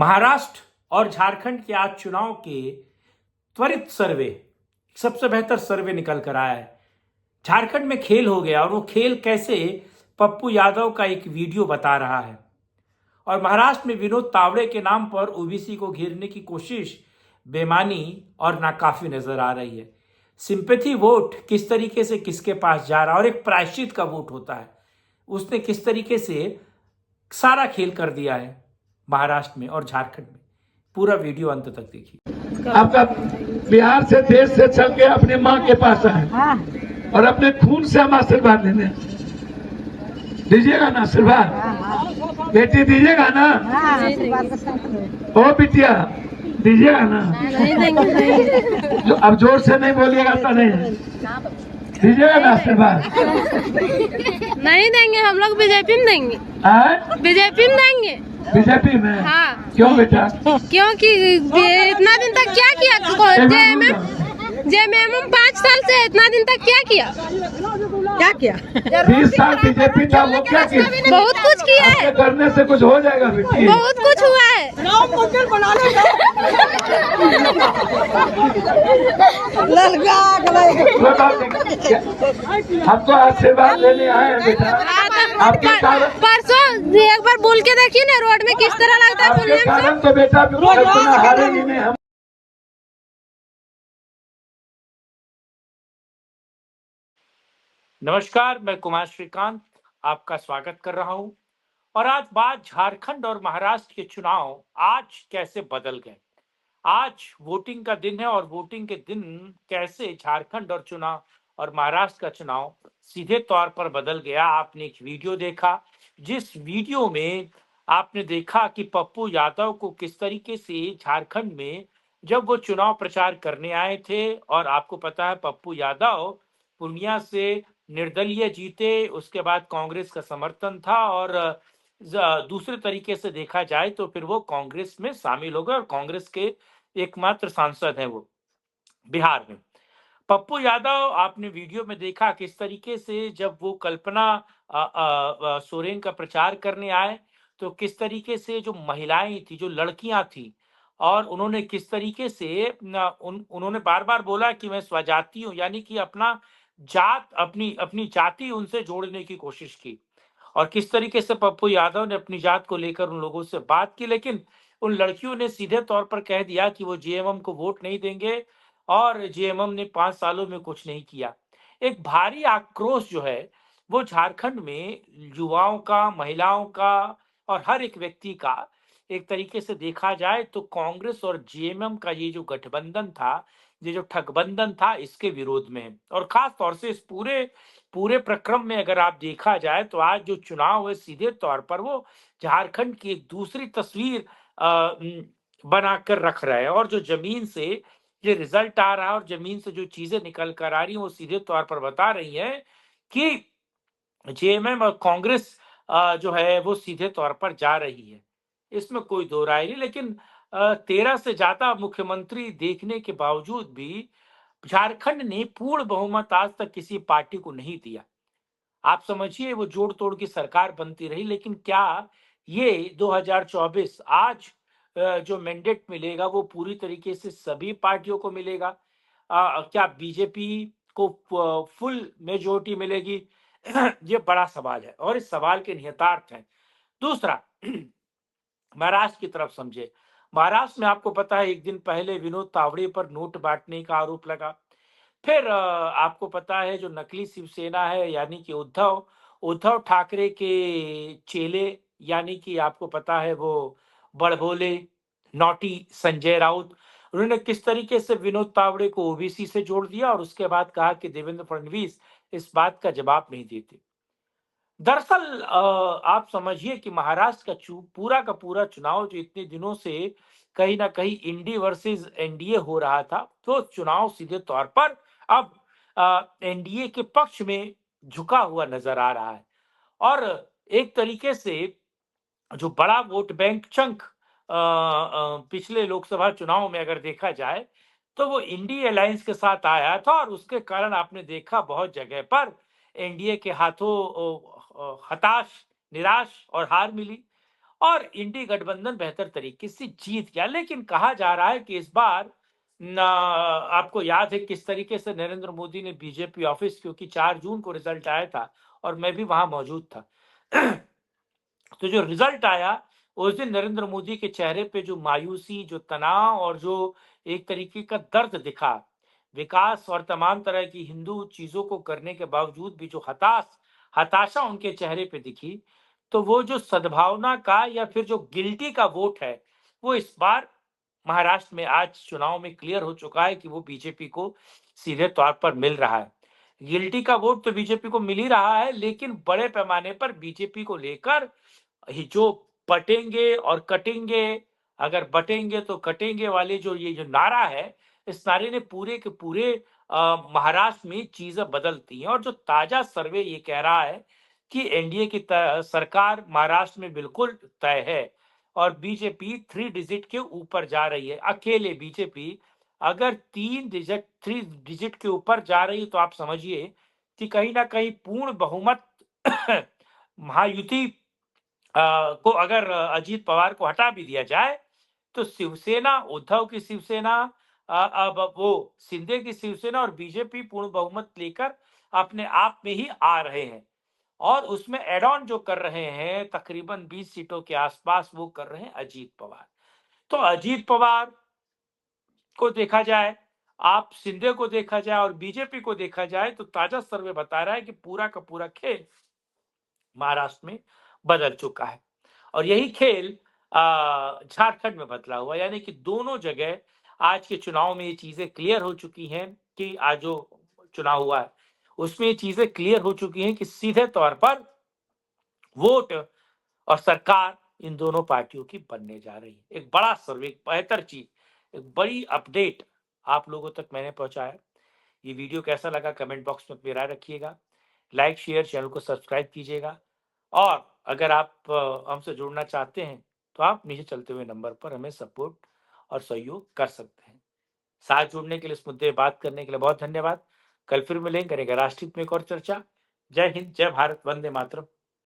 महाराष्ट्र और झारखंड के आज चुनाव के त्वरित सर्वे, सबसे बेहतर सर्वे निकल कर आया है। झारखंड में खेल हो गया और वो खेल कैसे पप्पू यादव का एक वीडियो बता रहा है। और महाराष्ट्र में विनोद तावड़े के नाम पर ओबीसी को घेरने की कोशिश बेमानी और नाकाफी नजर आ रही है। सिंपैथी वोट किस तरीके से किसके पास जा रहा है और एक प्रायश्चित का वोट होता है, उसने किस तरीके से सारा खेल कर दिया है महाराष्ट्र में और झारखंड में। पूरा वीडियो अंत तक देखिए। आपका बिहार से देश से चल के अपने माँ के पास आए और अपने खून से हम आशीर्वाद लेने दीजिएगा ना। आशीर्वाद बेटी दीजिएगा ना। ओ बिटिया दीजिएगा ना। अब जोर से नहीं बोलिएगा तो नहीं दीजिएगा ना आशीर्वाद। नहीं देंगे, हम लोग बीजेपी में देंगे। बीजेपी में देंगे। बीजेपी में? हाँ। क्यों बेटा? क्योंकि इतना दिन तक क्या किया जेएमएम 5 साल से इतना दिन तक क्या किया? 20 साल बीजेपी था, वो क्या किया? बहुत कुछ किया है। करने से कुछ हो जाएगा बेटी? बहुत कुछ हुआ है। हमको आशीर्वाद लेने आए हैं बेटा। आपके कारण परसों एक बार बोल के देखिए ना, रोड में किस तरह लगता है बोलने में। कारण तो बेटा हारेंगे नहीं हम। नमस्कार, मैं कुमार श्रीकांत आपका स्वागत कर रहा हूं। और आज बात झारखंड और महाराष्ट्र के चुनाव आज कैसे बदल गए। आज वोटिंग का दिन है और वोटिंग के दिन कैसे झारखंड और चुनाव और महाराष्ट्र का चुनाव सीधे तौर पर बदल गया। आपने एक वीडियो देखा, जिस वीडियो में आपने देखा कि पप्पू यादव को किस तरीके से झारखंड में जब वो चुनाव प्रचार करने आए थे, और आपको पता है पप्पू यादव पूर्णिया से निर्दलीय जीते, उसके बाद कांग्रेस का समर्थन था और दूसरे तरीके से देखा जाए तो फिर वो कांग्रेस में शामिल हो गए और कांग्रेस के एकमात्र सांसद हैं वो बिहार में। पप्पू यादव आपने वीडियो में देखा किस तरीके से जब वो कल्पना सोरेन का प्रचार करने आए तो किस तरीके से जो महिलाएं थी, जो लड़कियां थी, और उन्होंने किस तरीके से उन्होंने बार बार बोला कि मैं स्वजाति हूं, यानी कि अपना जात, अपनी अपनी जाति उनसे जोड़ने की कोशिश की। और किस तरीके से पप्पू यादव ने अपनी जात को लेकर उन लोगों से बात की, लेकिन उन लड़कियों ने सीधे तौर पर कह दिया कि वो जेएमएम को वोट नहीं देंगे और जेएमएम ने 5 सालों में कुछ नहीं किया। एक भारी आक्रोश जो है वो झारखंड में युवाओं का, महिलाओं का और हर एक व्यक्ति का, एक तरीके से देखा जाए तो कांग्रेस और जेएमएम का ये जो गठबंधन था, ये जो ठगबंधन था, इसके विरोध में है। और खास तौर से इस पूरे पूरे प्रक्रम में अगर आप देखा जाए तो आज जो चुनाव है सीधे तौर पर वो झारखंड की एक दूसरी तस्वीर बनाकर रख रहा है। और जो जमीन से ये रिजल्ट आ रहा है और जमीन से जो चीजें निकल कर आ रही हैं वो सीधे तौर पर बता रही हैं कि जेएमएम और कांग्रेस जो है वो सीधे तौर पर जा रही है, इसमें कोई दो राय नहीं। लेकिन 13 से ज्यादा मुख्यमंत्री देखने के बावजूद भी झारखंड ने पूर्ण बहुमत आज तक किसी पार्टी को नहीं दिया। आप समझिए वो जोड़ तोड़ की सरकार बनती रही, लेकिन क्या ये 2024 आज जो मैंडेट मिलेगा वो पूरी तरीके से सभी पार्टियों को मिलेगा? क्या बीजेपी को फुल मेजोरिटी मिलेगी? ये बड़ा सवाल है और इस सवाल के निहितार्थ हैं। दूसरा, महाराष्ट्र की तरफ समझे। महाराष्ट्र में आपको पता है एक दिन पहले विनोद तावड़े पर नोट बांटने का आरोप लगा। फिर आपको पता है जो नकली शिवसेना है, यानी कि उद्धव उद्धव ठाकरे के चेले, यानी कि आपको पता है वो बड़बोले नौटी संजय राउत, उन्होंने किस तरीके से विनोद तावड़े को ओबीसी से जोड़ दिया और उसके बाद कहा कि देवेंद्र फडणवीस इस बात का जवाब नहीं देते। दरअसल आप समझिए कि महाराष्ट्र का पूरा का पूरा चुनाव जो इतने दिनों से कहीं ना कहीं इंडी वर्सेस एनडीए हो रहा था, तो चुनाव सीधे तौर पर अब एनडीए के पक्ष में झुका हुआ नजर आ रहा है। और एक तरीके से जो बड़ा वोट बैंक चंक पिछले लोकसभा चुनाव में अगर देखा जाए तो वो इंडी अलायंस के साथ आया था और उसके कारण आपने देखा बहुत जगह पर एनडीए के हाथों हताश, निराश और हार मिली। और इंडी गठबंधन बेहतर तरीके से जीत गया। लेकिन कहा जा रहा है कि इस बार आपको याद है किस तरीके से नरेंद्र मोदी ने बीजेपी ऑफिस, क्योंकि 4 जून को रिजल्ट आया था और मैं भी वहां मौजूद था तो जो रिजल्ट आया उस दिन नरेंद्र मोदी के चेहरे पे जो मायूसी, जो तनाव और जो एक तरीके का दर्द दिखा, विकास और तमाम तरह की हिंदू चीजों को करने के बावजूद भी जो हताशा उनके चेहरे पे दिखी, तो वो जो सद्भावना का या फिर जो गिल्टी का वोट है, वो इस बार महाराष्ट्र में आज चुनाव में क्लियर हो चुका है कि वो बीजेपी को सीधे तौर पर मिल रहा है। गिल्टी का वोट तो बीजेपी को मिल ही रहा है, लेकिन बड़े पैमाने पर बीजेपी को लेकर जो बटेंगे और कटेंगे, अगर बटेंगे तो कटेंगे वाले जो नारा है, इस नारे ने पूरे के पूरे महाराष्ट्र में चीजें बदलती हैं। और जो ताजा सर्वे ये कह रहा है कि एनडीए की सरकार महाराष्ट्र में बिल्कुल तय है और बीजेपी 3 डिजिट के ऊपर जा रही है। अकेले बीजेपी अगर 3 डिजिट के ऊपर जा रही है तो आप समझिए कि कहीं ना कहीं पूर्ण बहुमत महायुति को अगर अजीत पवार को हटा भी दिया जाए तो शिवसेना, उद्धव की शिवसेना, अब वो शिंदे की शिवसेना और बीजेपी पूर्ण बहुमत लेकर अपने आप में ही आ रहे हैं और उसमें एड ऑन जो कर रहे हैं तकरीबन 20 सीटों के आसपास वो कर रहे हैं अजीत पवार। तो अजीत पवार को देखा जाए, आप शिंदे को देखा जाए और बीजेपी को देखा जाए तो ताजा सर्वे बता रहा है कि पूरा का पूरा खेल महाराष्ट्र में बदल चुका है और यही खेल झारखंड में बदला हुआ, यानी कि दोनों जगह आज के चुनाव में ये चीजें क्लियर हो चुकी हैं कि आज जो चुनाव हुआ है उसमें ये चीजें क्लियर हो चुकी हैं कि सीधे तौर पर वोट और सरकार इन दोनों पार्टियों की बनने जा रही है। एक बड़ा सर्वे, एक बेहतर चीज, एक बड़ी अपडेट आप लोगों तक मैंने पहुंचाया। ये वीडियो कैसा लगा कमेंट बॉक्स में अपनी राय रखिएगा, लाइक शेयर चैनल को सब्सक्राइब कीजिएगा और अगर आप हमसे जुड़ना चाहते हैं तो आप नीचे चलते हुए नंबर पर हमें सपोर्ट और सहयोग कर सकते हैं। साथ जुड़ने के लिए, इस मुद्दे बात करने के लिए बहुत धन्यवाद। कल फिर मिलेंगे, करेंगे राष्ट्रहित में एक और चर्चा। जय हिंद, जय भारत, वंदे मातरम।